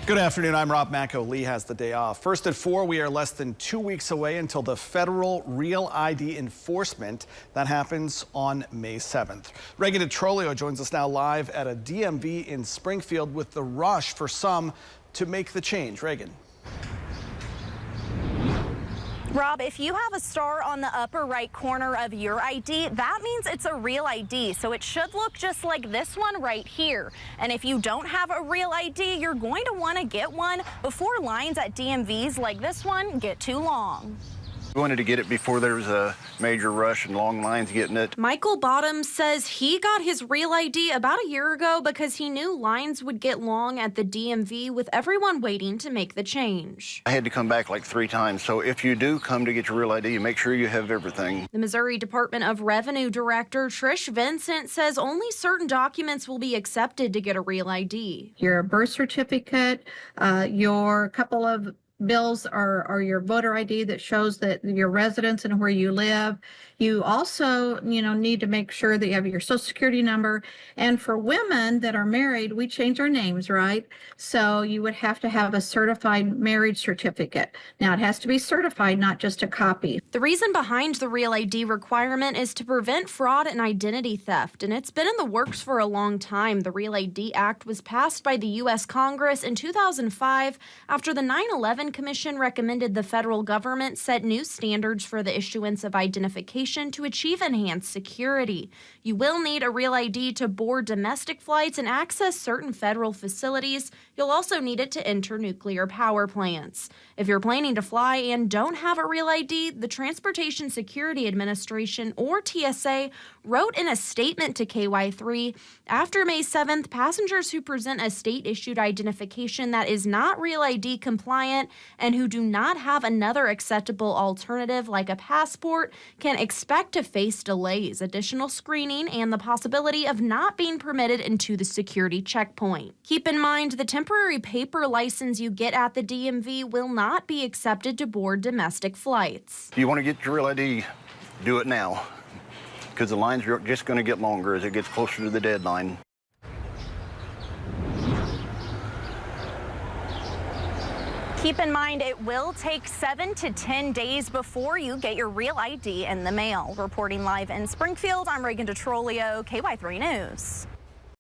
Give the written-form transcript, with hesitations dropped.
Good afternoon. I'm Rob Macco. Lee has the day off. First at 4, we are less than 2 weeks away until the federal Real ID enforcement. That happens on May 7th. Reagan DeTrolio joins us now live at a DMV in Springfield with the rush for some to make the change. Reagan. Rob, if you have a star on the upper right corner of your ID, that means it's a real ID, so it should look just like this one right here. And if you don't have a real ID, you're going to want to get one before lines at DMVs like this one get too long. We wanted to get it before there was a major rush and long lines getting it. Michael Bottoms says he got his real ID about a year ago because he knew lines would get long at the DMV with everyone waiting to make the change. I had to come back like 3 times, so if you do come to get your real ID, make sure you have everything. The Missouri Department of Revenue Director Trish Vincent says only certain documents will be accepted to get a real ID. Your birth certificate, your couple of bills are your voter ID that shows that your residence and where you live. You also, need to make sure that you have your social security number. And for women that are married, we change our names, right? So you would have to have a certified marriage certificate. Now it has to be certified, not just a copy. The reason behind the real ID requirement is to prevent fraud and identity theft, and it's been in the works for a long time. The Real ID Act was passed by the U.S. Congress in 2005 after the 9/11 Commission recommended the federal government set new standards for the issuance of identification to achieve enhanced security. You will need a real ID to board domestic flights and access certain federal facilities. You'll also need it to enter nuclear power plants. If you're planning to fly and don't have a real ID, the Transportation Security Administration, or TSA, wrote in a statement to KY3, after May 7th, passengers who present a state-issued identification that is not real ID compliant and who do not have another acceptable alternative like a passport can expect to face delays, additional screening, and the possibility of not being permitted into the security checkpoint. Keep in mind, the temporary paper license you get at the DMV will not be accepted to board domestic flights. If you want to get your real ID, do it now, because the lines are just going to get longer as it gets closer to the deadline. Keep in mind, it will take 7 to 10 days before you get your real ID in the mail. Reporting live in Springfield, I'm Reagan DeTrolio, KY3 News.